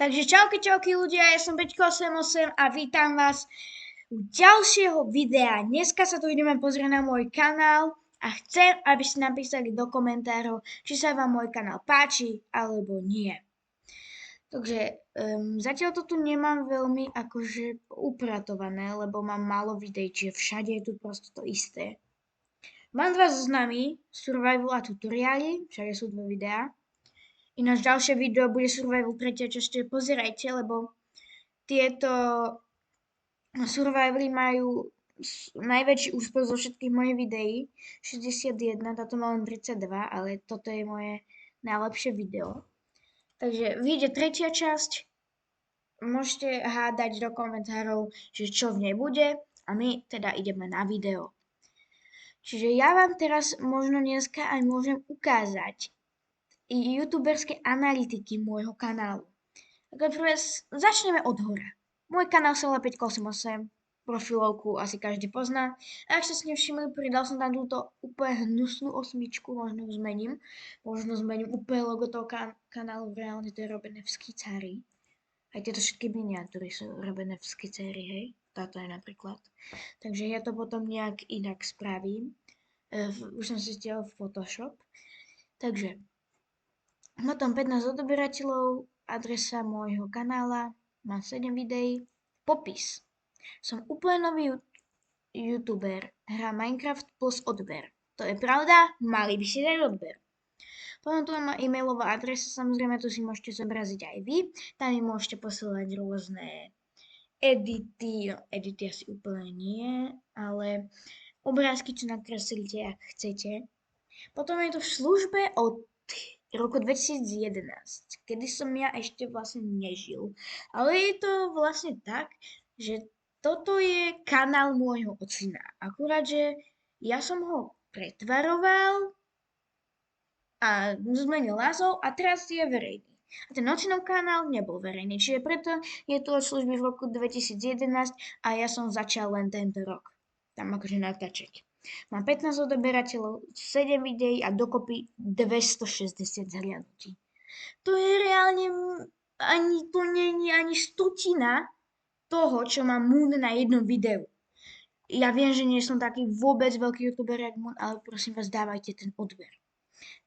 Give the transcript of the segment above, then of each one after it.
Takže čauky ľudia, ja som Peťko88 a vítam vás u ďalšieho videa. Dneska sa tu ideme pozrieť na môj kanál a chcem, aby ste napísali do komentárov, či sa vám môj kanál páči alebo nie. Takže zatiaľ to tu nemám veľmi akože upratované, lebo mám málo videí, čiže všade je tu proste to isté. Mám dva zoznamy, survival a tutoriály, všade sú dve videá. Ináč ďalšie video bude Survival 3. časť, pozerajte, lebo tieto survivaly majú najväčší úspech zo všetkých mojich videí. 61, táto má len 32, ale toto je moje najlepšie video. Takže vyjde tretia časť, môžete hádať do komentárov, že čo v nej bude a my teda ideme na video. Čiže ja vám teraz možno dneska aj môžem ukázať youtuberské analytiky môjho kanálu. Tak prvé začneme od hora. Môj kanál sa volá Peťko88, profilovku asi každý pozná. A ak ste si nevšimli, pridal som tam túto úplne hnusnú osmičku, možno zmením úplne logo toho kanálu, reálne to je robené v skicári. Aj tieto všetky miniatúry sú robené v skicári, hej. Táto je napríklad. Takže ja to potom nejak inak spravím. Už som si stiahol Photoshop. Takže potom 15 odoberateľov, adresa môjho kanála, mám 7 videí, popis. Som úplne nový youtuber, hrám Minecraft plus odber. To je pravda, mali by ste dať odber. Potom tu mám e-mailová adresa, samozrejme tu si môžete zobraziť aj vy, tam mi môžete posielať rôzne edity, edity asi úplne nie, ale obrázky, čo nakreslíte, ak chcete. Potom je to v službe od roku 2011, kedy som ja ešte vlastne nežil. Ale je to vlastne tak, že toto je kanál môjho ocina. Akurát, že ja som ho pretvaroval a zmenil názov a teraz je verejný. A ten ocinov kanál nebol verejný, čiže preto je tu od služby v roku 2011 a ja som začal len tento rok tam akože natáčať. Mám 15 odoberateľov, 7 videí a dokopy 260 zhliadnutí. To je reálne to není ani stutina toho, čo má Moon na jednom videu. Ja viem, že nie som taký vôbec veľký youtuber jak Moon, ale prosím vás, dávajte ten odber.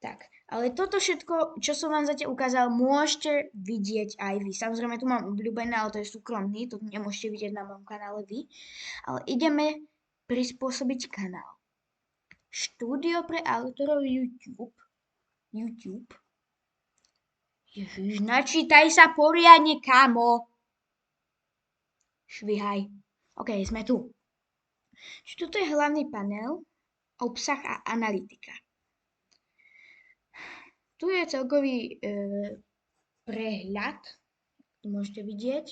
Tak, ale toto všetko, čo som vám zatiaľ ukázal, môžete vidieť aj vy. Samozrejme, tu mám obľúbené, ale to je súkromný, to nemôžete vidieť na mojom kanále vy. Ale ideme prispôsobiť kanál. Štúdio pre autorov YouTube. Ježiš, načítaj sa poriadne, kámo. Švihaj. OK, sme tu. Čiže toto je hlavný panel, obsah a analytika. Tu je celkový prehľad, tu môžete vidieť,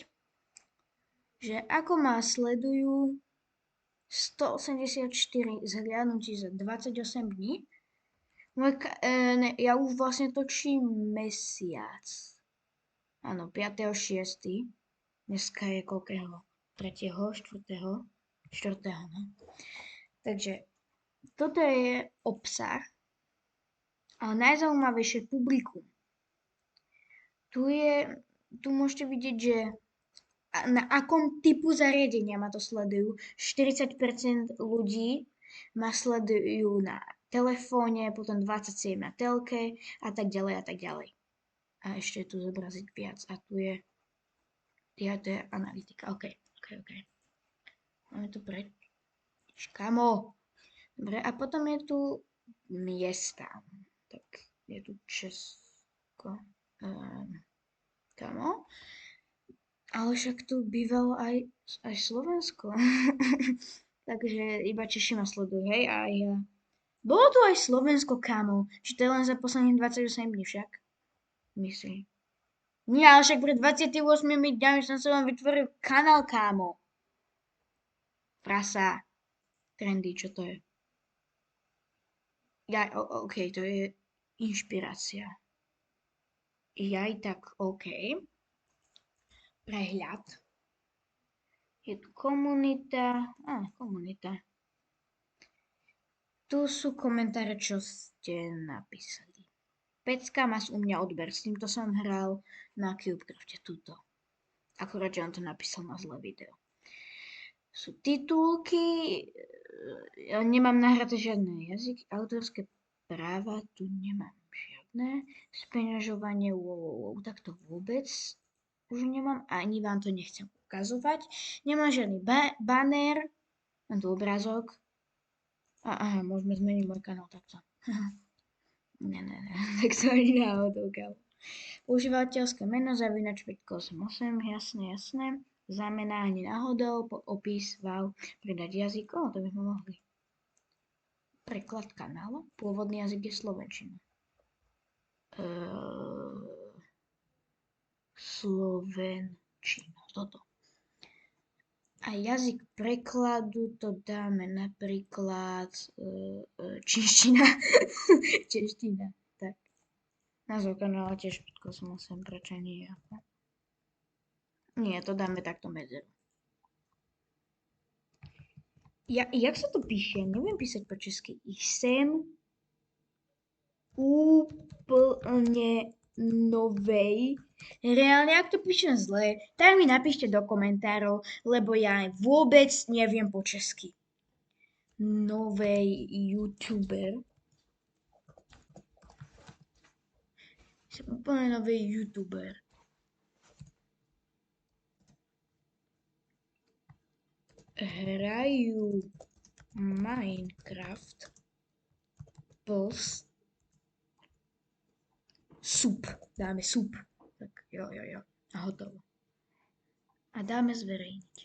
že ako ma sledujú 184 zhliadnutí za 28 dní. Ja už vlastne točím mesiac. Áno, 5.6. Dneska je koľkého? 3., 4., no. Takže toto je obsah. Ale najzaujímavejšie publikum. Tu môžete vidieť, že na akom typu zariadenia ma to sledujú. 40% ľudí ma sledujú na telefóne, potom 27 na telke a tak ďalej a tak ďalej. A ešte tu zobraziť viac. A tu je analytika. OK. Máme tu Kamo. Dobre, a potom je tu miesta. Tak, je tu Česko. Kamo. Ale však tu bývalo aj Slovensko. Takže iba Češi ma sledujú, hej, a ja. Bolo tu aj Slovensko, kámo. Či to je len za posledných 28 dní však? Myslím. Nie, ale však pred 28 dňami som sa vám vytvoril kanál, kámo. Prasa. Trendy, čo to je? OK, to je inšpirácia. Jaj, tak OK. Prehľad. Je tu komunita. Komunita. Tu sú komentáre, čo ste napísali. Pecka má u mňa odber. S týmto som hral na Cubecrafte túto. Akurát, že on to napísal na zlé video. Sú titulky, ja nemám nahraté žiadne jazyky, autorské práva tu nemám žiadne, speňažovanie, tak to vôbec už nemám, ani vám to nechcem ukazovať. Nemám žiadny banner, mám tu obrázok. Aha, môžeme zmeniť môj kanál takto. Ne, tak to ani náhodou, kámo. Užívateľské meno zavinač 588, jasné. Zámena ani náhodou, opis, wow, pridať jazyk, to by sme mohli. Preklad kanálu, pôvodný jazyk je slovenčina. Slovenčina, toto. A jazyk prekladu to dáme napríklad čínština. Čínština, tak. Názov kanála tiež 588, prečo nie? Nie, to dáme takto medzeru. Jak sa to píše? Neviem písať po česky. Jsem úplne novej. Reálne, ak to píšem zle, tak mi napíšte do komentárov, lebo ja vôbec neviem po česky. Novej youtuber. Som úplne novej youtuber. Hrajú Minecraft plus sup. Dáme sup. Tak jo. A hotovo. A dáme zverejniť.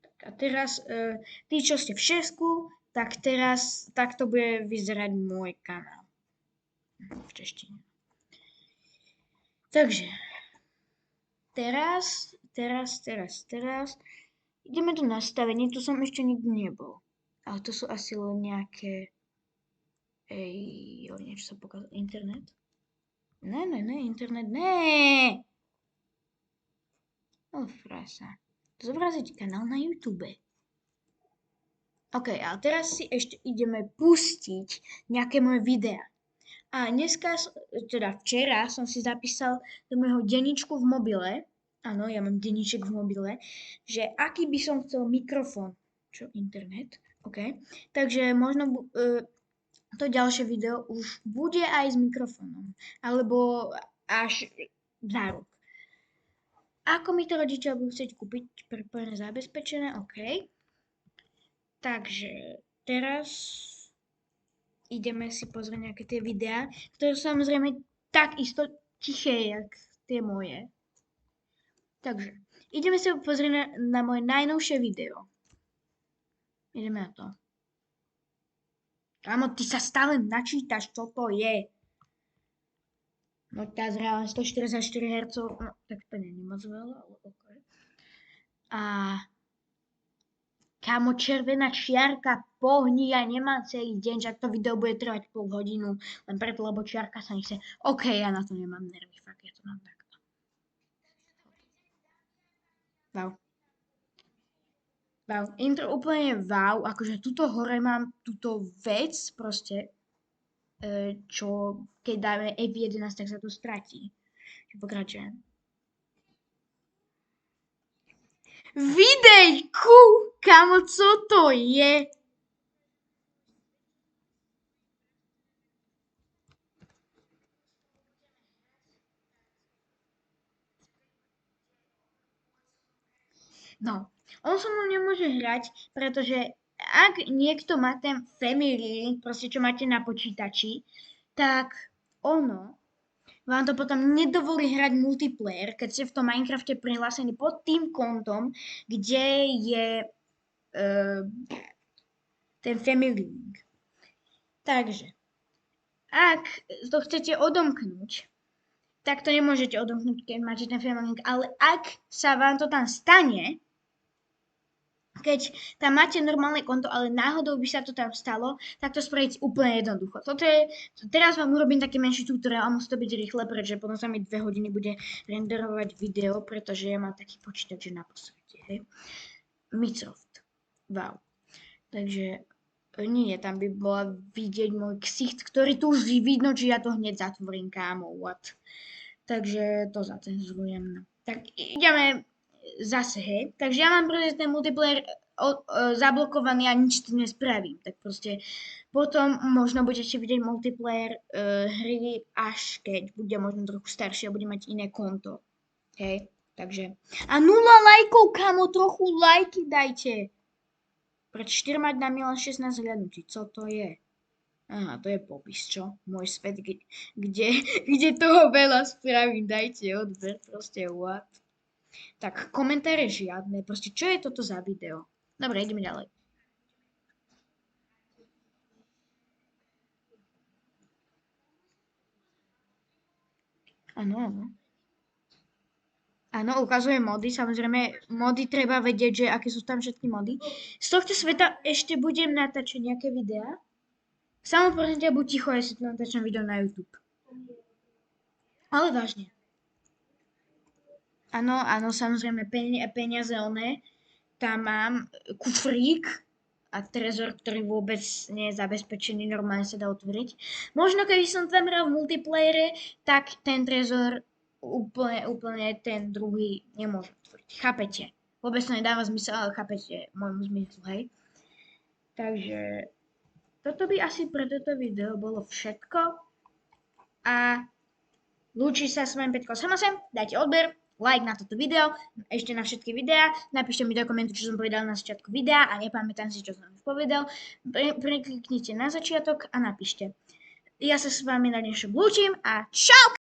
Tak a teraz, tí, čo ste v Česku, tak teraz takto bude vyzerať môj kanál. V češtine. Takže, teraz ideme do nastavení, tu som ešte nikdy nebol. Ale to sú asi len nejaké... niečo sa pokazalo. Internet? Ne, internet, ne! Frasa. Zobraziť kanál na YouTube. OK, ale teraz si ešte ideme pustiť nejaké moje videá. A dneska, teda včera som si zapísal do môjho denníčku v mobile, áno, ja mám denníček v mobile, že aký by som chcel mikrofón. Čo? Internet? OK. Takže možno to ďalšie video už bude aj s mikrofónom. Alebo až za rok. Ako mi to rodičia budú chcieť kúpiť prepojené zabezpečené? OK. Takže teraz ideme si pozrieť nejaké tie videá, ktoré sú samozrejme takisto tiché, jak tie moje. Takže, ideme si pozrieť na moje najnovšie video. Ideme na to. Kámo, ty sa stále načítaš, čo to je. No tá zhráva 144 Hz, no tak to nie je moc veľa, ale OK. A kámo, červená čiarka, pohni, ja nemám celý deň, že ak to video bude trvať pol hodinu, len preto, lebo čiarka sa nechce. OK, ja na to nemám nervy, fakt, ja to mám takto. Wow. Intro úplne wow, akože tuto hore mám túto vec proste, čo keď dáme F11, tak sa to stratí. Pokračujem. Videjku! Kámo, co to je? No, on so mnou nemôže hrať, pretože ak niekto má ten Family Link, proste čo máte na počítači, tak ono vám to potom nedovolí hrať multiplayer, keď ste v tom Minecrafte prihlásení pod tým kontom, kde je ten Family Link. Takže, ak to chcete odomknúť, tak to nemôžete odomknúť, keď máte ten Family Link, ale ak sa vám to tam stane, keď tam máte normálne konto, ale náhodou by sa to tam stalo, tak to spraviť úplne jednoducho. Teraz vám urobím taký menší tutoriál a musí to byť rýchle, pretože potom sa mi 2 hodiny bude renderovať video, pretože ja mám taký počítač, že naposledy, hej. Microsoft. Wow. Takže Nie, tam by bola vidieť môj ksicht, ktorý tu už vidno, či ja to hneď zatvorím, kámo, what. Takže to zacenzurujem. Tak ideme zase, hej. Takže ja mám proste ten multiplayer zablokovaný a nič tým nespravím. Tak proste potom možno budete vidieť multiplayer hry až keď bude možno trochu starší a bude mať iné konto. Hej, takže. A 0 lajkov, kamo, trochu lajky dajte. Pred 4 dňami len 16 hľadnutí. Co to je? Aha, to je popis, čo? Môj svet, kde toho veľa spravím. Dajte odber, proste what? Tak, komentáre žiadne. Proste, čo je toto za video? Dobre, ideme ďalej. Áno, áno. Áno, ukazuje mody, samozrejme, mody treba vedieť, že aké sú tam všetky mody. Z tohto sveta ešte budem natáčať nejaké videá. Samo prosím ťa, buď ticho, ja si tu natáčam video na YouTube. Ale vážne. Áno, áno, samozrejme, peniaze oné. Tam mám kufrík a trezor, ktorý vôbec nie je zabezpečený, normálne sa dá otvoriť. Možno keby som tam hral v multiplayere, tak ten trezor úplne ten druhý nemôže otvoriť. Chápete? Vôbec to nedáva zmysel, ale chápete môjmu zmyslu, hej? Takže toto by asi pre toto video bolo všetko. A lúči sa s vami Peťko Samasem, dajte odber, like na toto video, ešte na všetky videá, napíšte mi do komentu, čo som povedal na začiatku videa a nepamätám si, čo som už povedal. Prekliknite na začiatok a napíšte. Ja sa s vami na dnešok lúčim a čau!